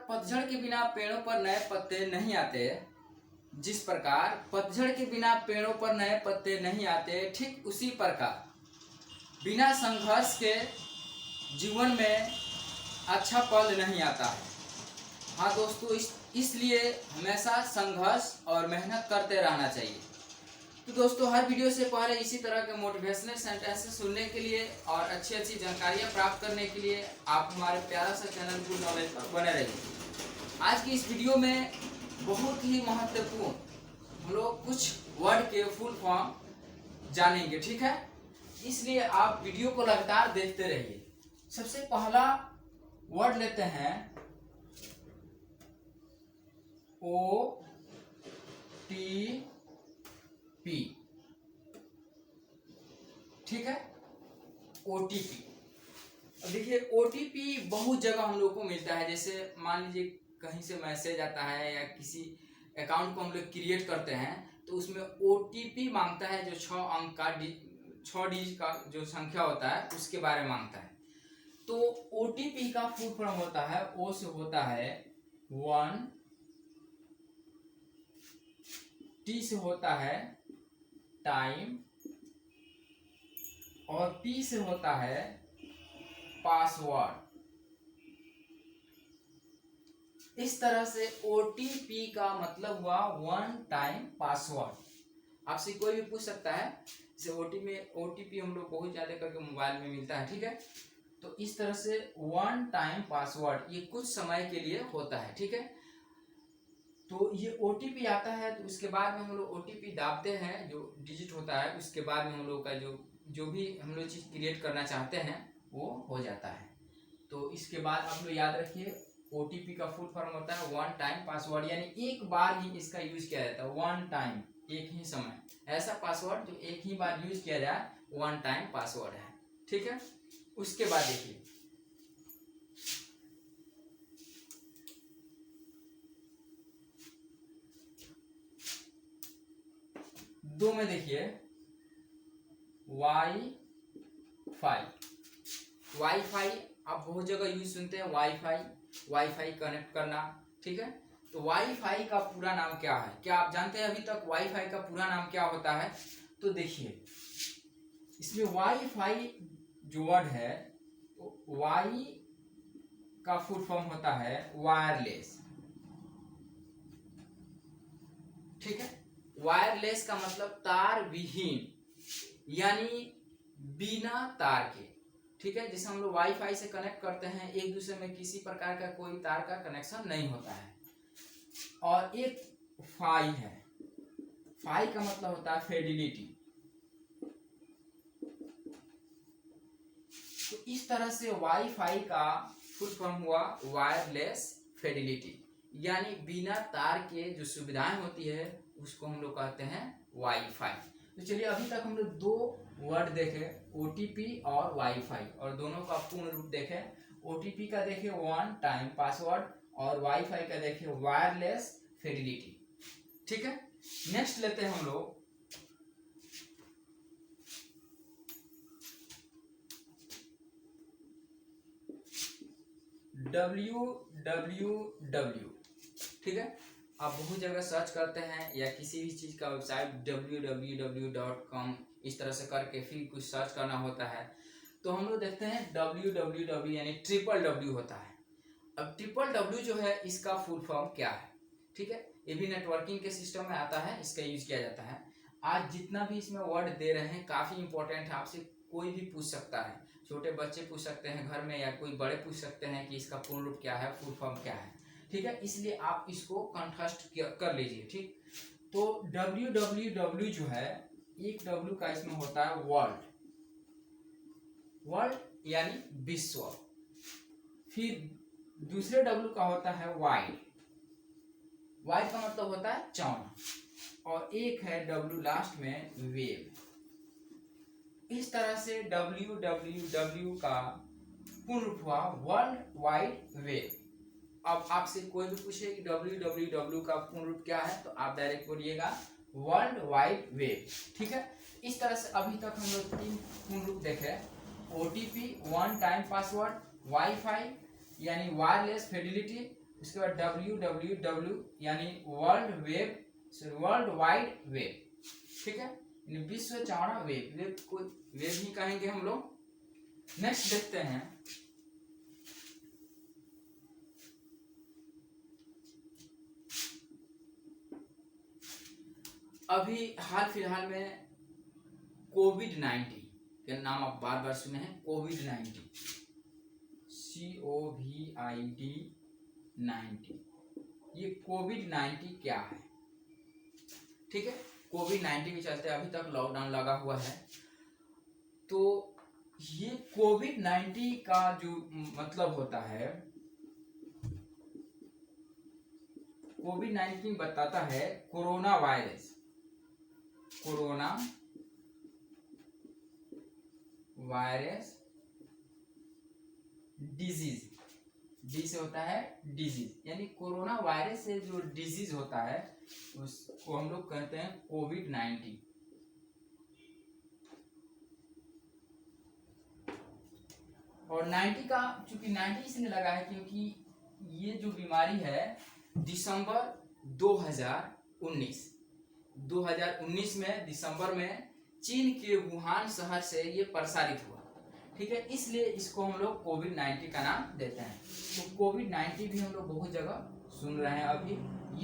पतझड़ के बिना पेड़ों पर नए पत्ते नहीं आते, जिस प्रकार पतझड़ के बिना पेड़ों पर नए पत्ते नहीं आते, ठीक उसी प्रकार बिना संघर्ष के जीवन में अच्छा पल नहीं आता है। हाँ दोस्तों, इसलिए हमेशा संघर्ष और मेहनत करते रहना चाहिए। तो दोस्तों, हर वीडियो से पहले इसी तरह के मोटिवेशनल सेंटेंसेस सुनने के लिए और अच्छी अच्छी जानकारियाँ प्राप्त करने के लिए आप हमारे प्यारा सा चैनल गुड नॉलेज पर बने रहिए। आज की इस वीडियो में बहुत ही महत्वपूर्ण हम लोग कुछ वर्ड के फुल फॉर्म जानेंगे, ठीक है? इसलिए आप वीडियो को लगातार देखते रहिए। सबसे पहला वर्ड लेते हैं OTP, ठीक है? OTP। अब देखिए, OTP बहुत जगह हम लोग को मिलता है। जैसे मान लीजिए कहीं से मैसेज आता है या किसी अकाउंट को हम लोग क्रिएट करते हैं तो उसमें OTP मांगता है, जो 6 अंक का 6 डिजिट का जो संख्या होता है उसके बारे में मांगता है। तो OTP का फुल फॉर्म होता है, O से होता है 1, T से होता है टाइम और P से होता है पासवर्ड। इस तरह से OTP का मतलब हुआ 1 टाइम पासवर्ड। आपसे कोई भी पूछ सकता है, जैसे OTP हम लोग बहुत ज्यादा करके मोबाइल में मिलता है, ठीक है? तो इस तरह से 1 टाइम पासवर्ड ये कुछ समय के लिए होता है, ठीक है? तो ये OTP आता है तो उसके बाद में हम लोग OTP दाबते हैं, जो डिजिट होता है उसके बाद में हम लोग का जो भी हम लोग चीज क्रिएट करना चाहते हैं वो हो जाता है। तो इसके बाद आप लोग याद रखिए, OTP का फुल फॉर्म होता है 1 टाइम पासवर्ड, यानी एक बार ही इसका यूज किया जाता है। 1 टाइम, एक ही समय, ऐसा पासवर्ड जो एक ही बार यूज किया जाए 1 टाइम पासवर्ड है, ठीक है? उसके बाद देखिए दो में देखिए वाईफाई आप बहुत जगह यूज सुनते हैं। वाईफाई कनेक्ट करना, ठीक है? तो वाईफाई का पूरा नाम क्या है? क्या आप जानते हैं अभी तक वाईफाई का पूरा नाम क्या होता है? तो देखिए, इसमें वाईफाई जो वर्ड है, तो वाई का फुल फॉर्म होता है वायरलेस, ठीक है? वायरलेस का मतलब तार विहीन, यानी बिना तार के, ठीक है? जैसे हम लोग वाईफाई से कनेक्ट करते हैं, एक दूसरे में किसी प्रकार का कोई तार का कनेक्शन नहीं होता है। और एक फाई है, फाई का मतलब होता है फिडेलिटी। तो इस तरह से वाईफाई का फुल फॉर्म हुआ वायरलेस फिडेलिटी, यानी बिना तार के जो सुविधाएं होती है उसको हम लोग कहते हैं वाईफाई। तो चलिए, अभी तक हम लोग 2 वर्ड देखे, OTP और वाईफाई, और दोनों का पूर्ण रूप देखे। OTP का देखे 1 टाइम पासवर्ड और वाईफाई का देखे वायरलेस फिडेलिटी, ठीक है? नेक्स्ट लेते हैं हम लोग www, ठीक है? आप बहुत जगह सर्च करते हैं या किसी भी चीज का वेबसाइट www.com इस तरह से करके फिर कुछ सर्च करना होता है, तो हम लोग देखते हैं www यानी www होता है। अब www जो है, इसका फुल फॉर्म क्या है, ठीक है? ये भी नेटवर्किंग के सिस्टम में आता है, इसका यूज किया जाता है। आज जितना भी इसमें वर्ड दे रहे हैं काफी इंपॉर्टेंट है, आपसे कोई भी पूछ सकता है। छोटे बच्चे पूछ सकते हैं घर में, या कोई बड़े पूछ सकते हैं कि इसका पूर्ण रूप क्या है, फुल फॉर्म क्या है, ठीक है? इसलिए आप इसको कंठस्थ कर लीजिए, ठीक? तो www जो है, एक W का इसमें होता है वर्ल्ड यानी विश्व। फिर दूसरे W का होता है वाइड का मतलब होता है चौड़ा, और एक है W लास्ट में वेब। इस तरह से www का पूर्ण रूप हुआ वर्ल्ड वाइड वेब। अब आपसे कोई भी पूछे कि www का पूर्ण रूप क्या है, तो आप डायरेक्ट बोलिएगा वर्ल्ड वाइड वेब, ठीक है? इस तरह से अभी तक हम लोग 3 पूर्ण रूप देखे। OTP 1 टाइम पासवर्ड, वाईफाई यानी वायरलेस फिडेलिटी, उसके बाद WWW यानी वर्ल्ड वाइड वेब, ठीक है, विश्व चौड़ा वेब, वेब को वेब ही कहेंगे हम लोग। नेक्स्ट देखते हैं, अभी हाल फिलहाल में कोविड-19 के नाम आप बार बार सुने हैं, कोविड-19, COVID-19, ये कोविड-19 क्या है, ठीक है। कोविड-19 के चलते अभी तक लॉकडाउन लगा हुआ है। तो ये कोविड-19 का जो मतलब होता है, कोविड-19 बताता है corona virus, corona virus disease, D से होता है डिजीज, यानी कोरोना वायरस से जो डिजीज होता है उसको हम लोग कहते हैं कोविड-19। और 90 का चूंकि 90 इसलिए लगा है क्योंकि ये जो बीमारी है दिसंबर 2019 में, दिसंबर में चीन के वुहान शहर से ये प्रसारित हुआ, ठीक है, इसलिए इसको हम लोग कोविड-19 का नाम देते हैं। तो कोविड-19 भी हम लोग बहुत जगह सुन रहे हैं, अभी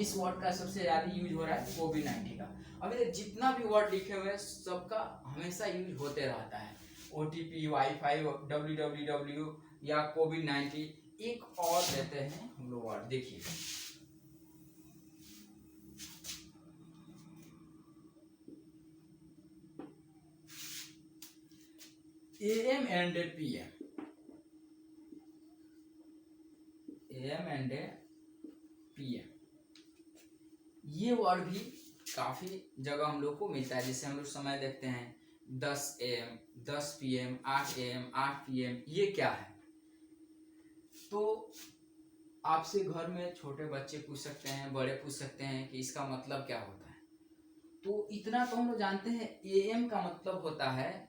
इस वर्ड का सबसे ज्यादा यूज हो रहा है कोविड-19 का। अभी तक जितना भी वर्ड लिखे हुए हैं सबका हमेशा यूज होते रहता है, OTP, वाईफाई, WWW या कोविड-19। एक और देते हैं हम लोग वर्ड, देखिए AM and PM, AM and PM, ये वर्ड भी काफी जगह हम लोग को मिलता है। जैसे हम लोग समय देखते हैं 10 AM, 10 PM, 8 AM, 8 PM, ये क्या है? तो आपसे घर में छोटे बच्चे पूछ सकते हैं, बड़े पूछ सकते हैं कि इसका मतलब क्या होता है। तो इतना तो हम लोग जानते हैं, AM का मतलब होता है,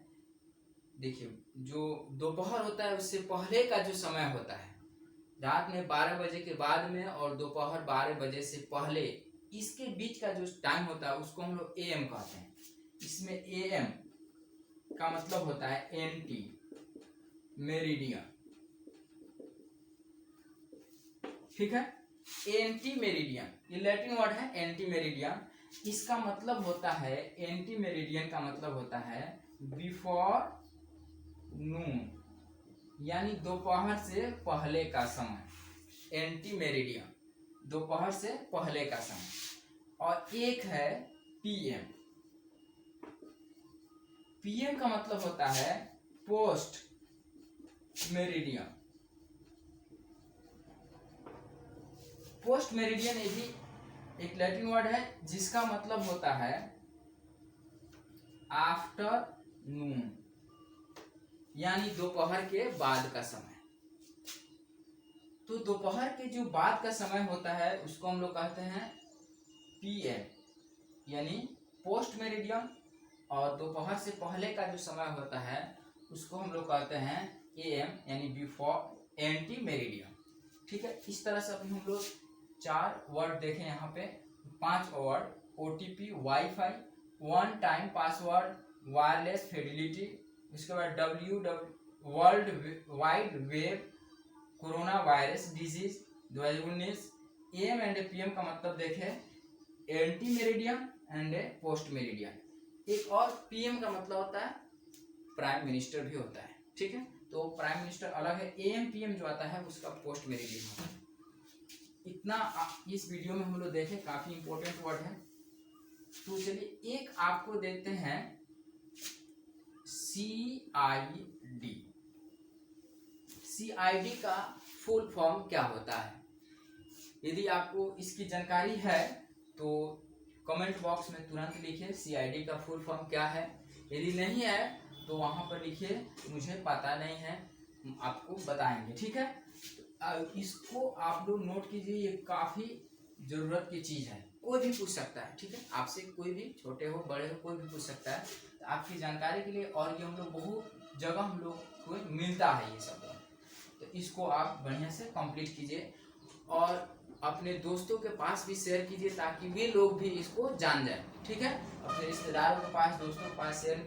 देखिए जो दोपहर होता है उससे पहले का जो समय होता है, रात में 12 बजे के बाद में और दोपहर 12 बजे से पहले, इसके बीच का जो टाइम होता है उसको हम लोग AM कहते हैं। इसमें AM का मतलब होता है एंटी मेरिडियन, ठीक है, एंटी मेरिडियन, ये लैटिन वर्ड है एंटी मेरिडियन। इसका मतलब होता है, एंटी मेरिडियन का मतलब होता है बिफोर नून, यानी दोपहर से पहले का समय, एंटी मेरिडियन, दोपहर से पहले का समय। और एक है PM, PM का मतलब होता है पोस्ट मेरिडियन, पोस्ट मेरिडियन ये भी एक लैटिन वर्ड है जिसका मतलब होता है आफ्टर नून, यानी दोपहर के बाद का समय। तो दोपहर के जो बाद का समय होता है उसको हम लोग कहते हैं PM, यानी पोस्ट मेरिडियन, और दोपहर से पहले का जो समय होता है उसको हम लोग कहते हैं AM, यानी बिफोर एंटी मेरिडियन, ठीक है। इस तरह से अभी हम लोग 4 वर्ड देखें, यहाँ पे 5 word, OTP, wifi, one time password, wireless Fidelity, उसके बाद world wide web, corona virus disease 2019। AM and PM का मतलब देखें anti meridian and post meridian. एक और PM का मतलब होता है प्राइम मिनिस्टर भी होता है, ठीक है, तो प्राइम मिनिस्टर अलग है, AM PM जो आता है उसका पोस्ट मेरिडियन होता है। इतना इस वीडियो में हम लोग देखें, काफी इंपॉर्टेंट वर्ड है। तो चलिए एक आपको देखते हैं CID, CID का फुल फॉर्म क्या होता है। यदि आपको इसकी जानकारी है तो कमेंट बॉक्स में तुरंत लिखिए CID का फुल फॉर्म क्या है। यदि नहीं है तो वहां पर लिखिए मुझे पता नहीं है, आपको बताएंगे, ठीक है। इसको आप लोग नोट कीजिए, ये काफी जरूरत की चीज है, कोई भी पूछ सकता है, ठीक है, आपसे कोई भी, छोटे हो बड़े हो, कोई भी पूछ सकता है। तो आपकी जानकारी के लिए, और ये हम लोग बहुत जगह हम लोग को मिलता है ये सब, तो इसको आप बढ़िया से कंप्लीट कीजिए। और अपने दोस्तों के पास भी शेयर कीजिए ताकि वे लोग भी इसको जान जाएं। ठीक है, अपने रिश्तेदारों के पास, दोस्तों के पास शेयर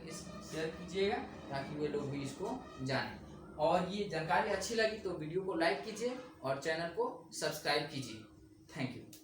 कीजिएगा ताकि वे लोग भी इसको जानें। और ये जानकारी अच्छी लगी तो वीडियो को लाइक कीजिए और चैनल को सब्सक्राइब कीजिए। Thank you.